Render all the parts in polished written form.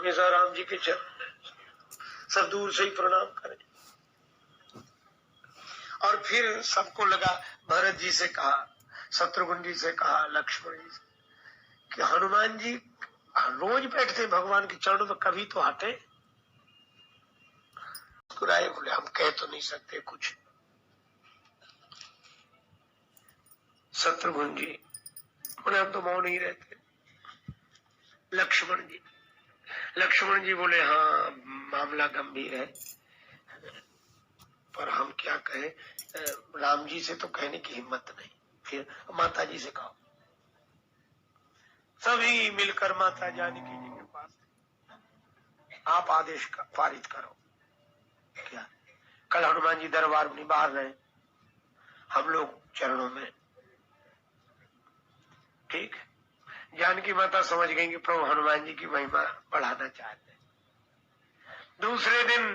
हमेशा राम जी के चरण, सब दूर से ही प्रणाम करें। और फिर सबको लगा, भरत जी से कहा, शत्रुघ्न जी से कहा, लक्ष्मण जी से, कि हनुमान जी रोज बैठते भगवान के चरणों में, कभी तो हटे। मुस्कुराए, बोले हम कह तो नहीं सकते कुछ। शत्रुघ्न जी बोले हम तो मौन ही रहते। लक्ष्मण जी बोले हाँ मामला गंभीर है, पर हम क्या कहें, राम जी से तो कहने की हिम्मत नहीं, फिर माता जी से कहो। सभी मिलकर माता जानकी जी के पास, आप आदेश पारित करो। क्या कल हनुमान जी दरबार में बाहर रहे, हम लोग चरणों में, ठीक। जानकी माता समझ गई कि प्रभु हनुमान जी की महिमा बढ़ाना चाहते हैं। दूसरे दिन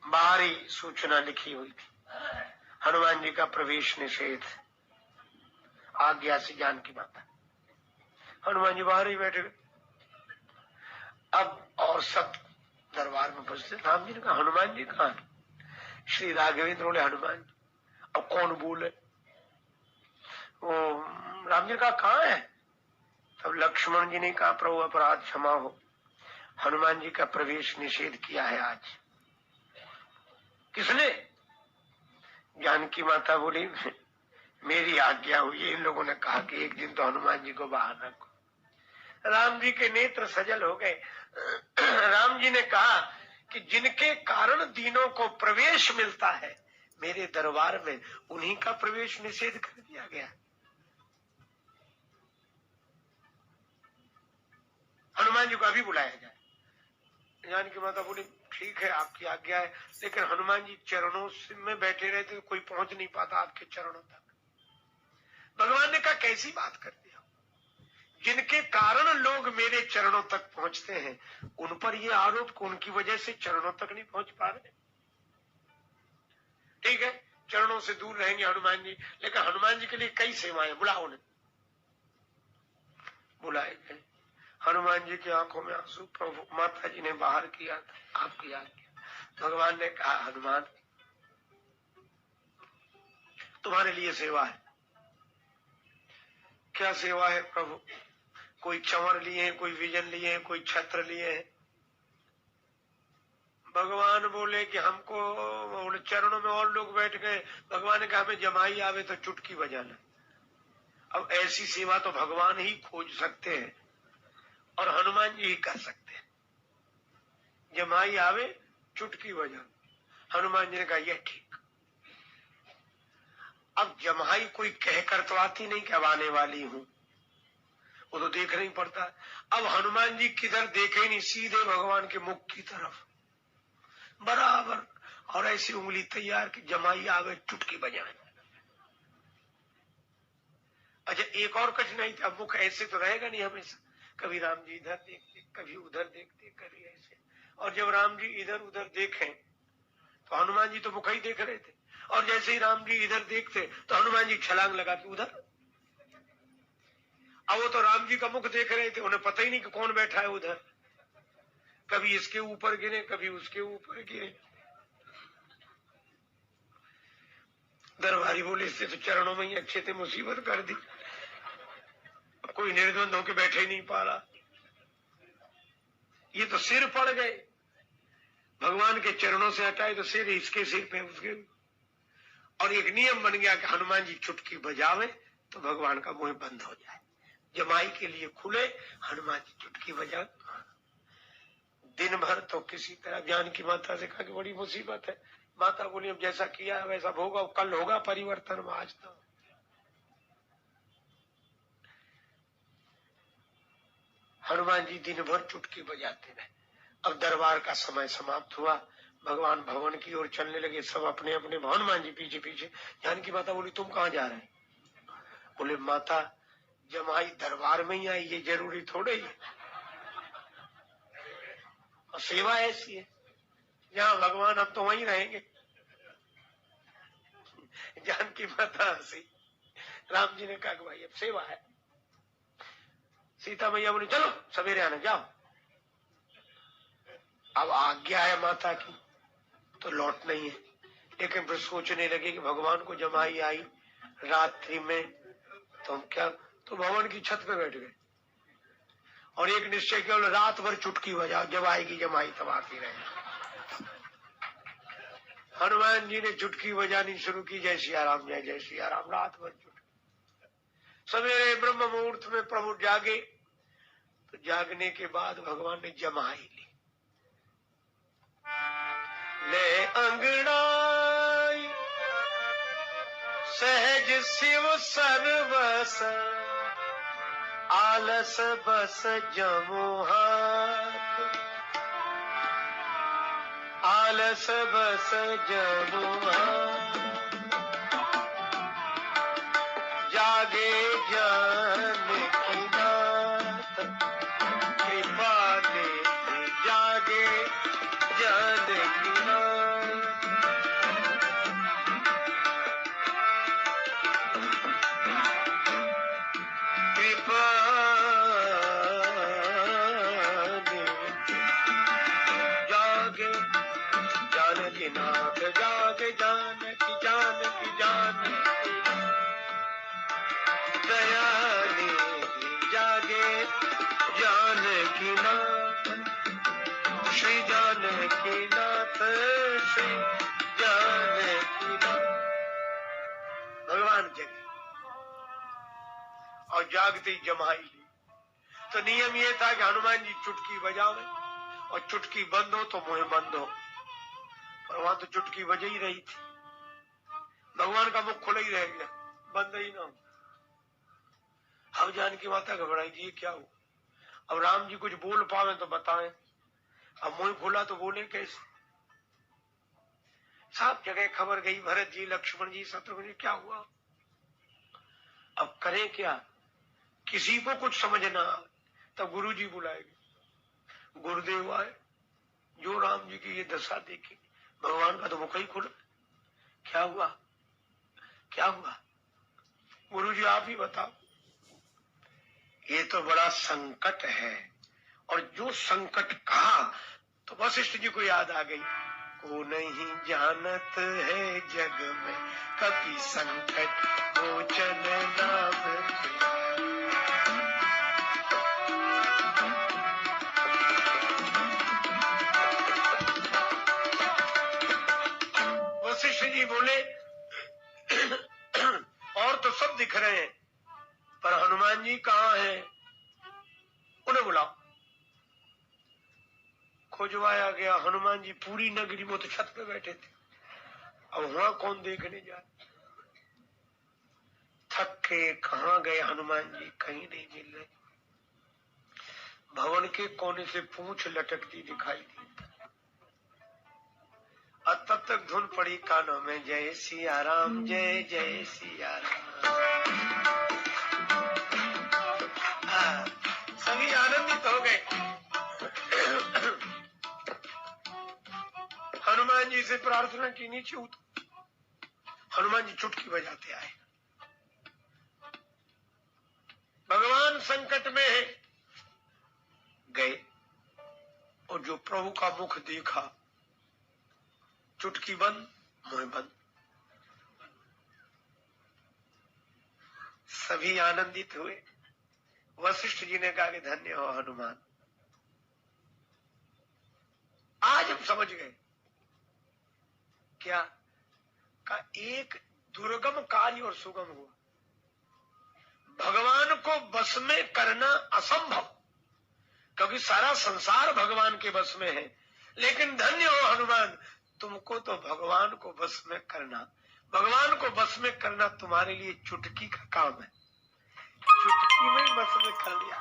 बाहरी सूचना लिखी हुई थी, हनुमान जी का प्रवेश निषेध, आज्ञा से जानकी माता। हनुमान जी बाहर ही बैठे। अब और सब दरबार में पहुंचते, राम जी ने कहा हनुमान जी कहाँ है? श्री राघवेंद्र बोले हनुमान जी। अब कौन बोले? वो राम जी ने कहा कहाँ है? तब लक्ष्मण जी ने कहा प्रभु अपराध क्षमा हो, हनुमान जी का प्रवेश निषेध किया है आज। किसने? जानकी माता बोली मेरी आज्ञा हुई, इन लोगों ने कहा कि एक दिन तो हनुमान जी को बाहर रखो। राम जी के नेत्र सजल हो गए। राम जी ने कहा कि जिनके कारण दीनों को प्रवेश मिलता है मेरे दरबार में, उन्हीं का प्रवेश निषेध कर दिया गया। हनुमान जी को अभी बुलाया जाए। जानकी माता बोली ठीक है आपकी आज्ञा है, लेकिन हनुमान जी चरणों में बैठे रहते तो कोई पहुंच नहीं पाता आपके चरणों तक। भगवान ने कहा कैसी बात करते हो, जिनके कारण लोग मेरे चरणों तक पहुंचते हैं उन पर ये आरोप कि उनकी वजह से चरणों तक नहीं पहुंच पा रहे। ठीक है, चरणों से दूर रहेंगे हनुमान जी, लेकिन हनुमान जी के लिए कई सेवाएं, बुलाओ उन्हें। बुलाए गए। हनुमान जी की आंखों में आंसू, प्रभु माता जी ने बाहर किया था, आपकी आज्ञा। भगवान ने कहा हनुमान तुम्हारे लिए सेवा है। क्या सेवा है प्रभु? कोई चंवर लिए हैं, कोई विजन लिए हैं, कोई छत्र लिए हैं। भगवान बोले कि हमको चरणों में और लोग बैठ गए। भगवान ने कहा हमें जमाई आवे तो चुटकी बजाना। अब ऐसी सेवा तो भगवान ही खोज सकते हैं और हनुमान जी ही कर सकते हैं। जमाई आवे चुटकी बजा। हनुमान जी ने कहा यह ठीक। अब जमाई कोई कहकर तो आती नहीं कि अब आने वाली हूं, वो तो देखना ही पड़ता है। अब हनुमान जी किधर देखे नहीं, सीधे भगवान के मुख की तरफ बराबर, और ऐसी उंगली तैयार कि जमाई आवे चुटकी बजाए। अच्छा एक और कठिनाई थी, अब मुख ऐसे तो रहेगा नहीं हमेशा, कभी राम जी इधर देखते, कभी उधर देखते, कभी ऐसे। और जब राम जी इधर उधर देखें तो हनुमान जी तो मुख ही देख रहे थे, और जैसे ही राम जी इधर देखते तो हनुमान जी छलांग लगा के उधर। अब वो तो राम जी का मुख देख रहे थे, उन्हें पता ही नहीं कि कौन बैठा है उधर। कभी इसके ऊपर गिरे, कभी उसके ऊपर गिरे। दरबारी बोले इससे तो चरणों में ही अच्छे थे, मुसीबत कर दी। कोई निर्द्वंद होकर बैठे ही नहीं पा रहा। ये तो सिर पड़ गए, भगवान के चरणों से हटाए तो सिर इसके सिर पे उसके। और एक नियम बन गया कि हनुमान जी चुटकी बजावे तो भगवान का मुंह बंद हो जाए। जमाई के लिए खुले, हनुमान जी चुटकी बजावे। दिन भर तो किसी तरह जानकी माता से कहा कि बड़ी मुसीबत है। माता बोली अब जैसा किया है वैसा होगा, कल होगा परिवर्तन, आज तो। हनुमान जी दिन भर चुटकी बजाते रहे। अब दरबार का समय समाप्त हुआ, भगवान भवन की ओर चलने लगे, सब अपने अपने। हनुमान जी पीछे पीछे। जानकी माता बोली तुम कहाँ जा रहे? बोले माता जमाई दरबार में ही आई, ये जरूरी थोड़े ही, और सेवा ऐसी है जहाँ भगवान हम तो वहीं रहेंगे। जानकी माता हंसी। राम जी ने कहा कि भाई अब सेवा है। सीता मैया बोली चलो सवेरे आना, जाओ। अब आज्ञा है माता की तो लौट नहीं है, लेकिन फिर सोचने लगे कि भगवान को जमाई आई रात्रि में तो हम क्या, तो भवन की छत पे बैठ गए और एक निश्चय केवल रात भर चुटकी बजाओ, जब आएगी जमाई तब आती रहे। हनुमान जी ने चुटकी बजानी शुरू की, जय सिया राम जय जय सिया राम, रात भर चुटकी। सवेरे ब्रह्म मुहूर्त में प्रभु जागे, तो जागने के बाद भगवान ने जमाई ली। ले अंगड़ाई सहज शिव सर्वस, आलस बस जमो हाथ, आलस बस जमो हाथ, जागे जानकी नाथ, कृपा ने जागे जानकी नाथ। कृपा ने जागे जानकी नाथ, जागे जानकी जानकी जानकी, दया ने जागे जानकी नाथ, श्री जानकी नाथ, श्री जानकी नाथ। भगवान जगे और जागते ही जमाई ली। तो नियम ये था कि हनुमान जी चुटकी बजावे और चुटकी बंद हो तो मुंह बंद हो, पर वहां तो चुटकी बज ही रही थी, भगवान का मुख खुला ही रह गया, बंद ही ना हो। अब जानकी माता घबराई, जी क्या हो, अब राम जी कुछ बोल पावे तो बताएं, अब मुंह खुला तो बोले कैसे। सब जगह खबर गई, भरत जी लक्ष्मण जी शत्रुघ्न जी क्या हुआ, अब करें क्या, किसी को कुछ समझ ना आए। तब गुरु जी बुलाएंगे, गुरुदेव आए, जो राम जी की ये दशा देखी, भगवान का तो मुख ही खुला, क्या हुआ क्या हुआ, गुरु जी आप ही बताओ। ये तो बड़ा संकट है, और जो संकट कहा तो वशिष्ठ जी को याद आ गई, को नहीं जानत है जग में कभी संकट मोचन नाम। वशिष्ठ जी बोले और तो सब दिख रहे हैं, पर हनुमान जी कहाँ हैं, उन्हें बुलाओ। खोजवाया गया, हनुमान जी पूरी नगरी में तो छत पे बैठे थे, अब वहां कौन देखने जाए। थक के कहाँ गए हनुमान जी, कहीं नहीं मिल रहे। भवन के कोने से पूंछ लटकती दिखाई दी, और तब तक धुन पड़ी कानों में, जय सिया राम जय जय सिया राम। सभी आनंदित हो गए। हनुमान जी से प्रार्थना की, नीचे उतर। हनुमान जी चुटकी बजाते आए, भगवान संकट में है, गए और जो प्रभु का मुख देखा, चुटकी बंद मुंह बंद, सभी आनंदित हुए। वशिष्ठ जी ने कहा कि धन्य हो हनुमान, आज हम समझ गए क्या का एक दुर्गम कार्य और सुगम हुआ। भगवान को बस में करना असंभव, क्योंकि सारा संसार भगवान के बस में है, लेकिन धन्य हो हनुमान, तुमको तो भगवान को बस में करना, भगवान को बस में करना तुम्हारे लिए चुटकी का काम है, चुटकी में बस में कर लिया।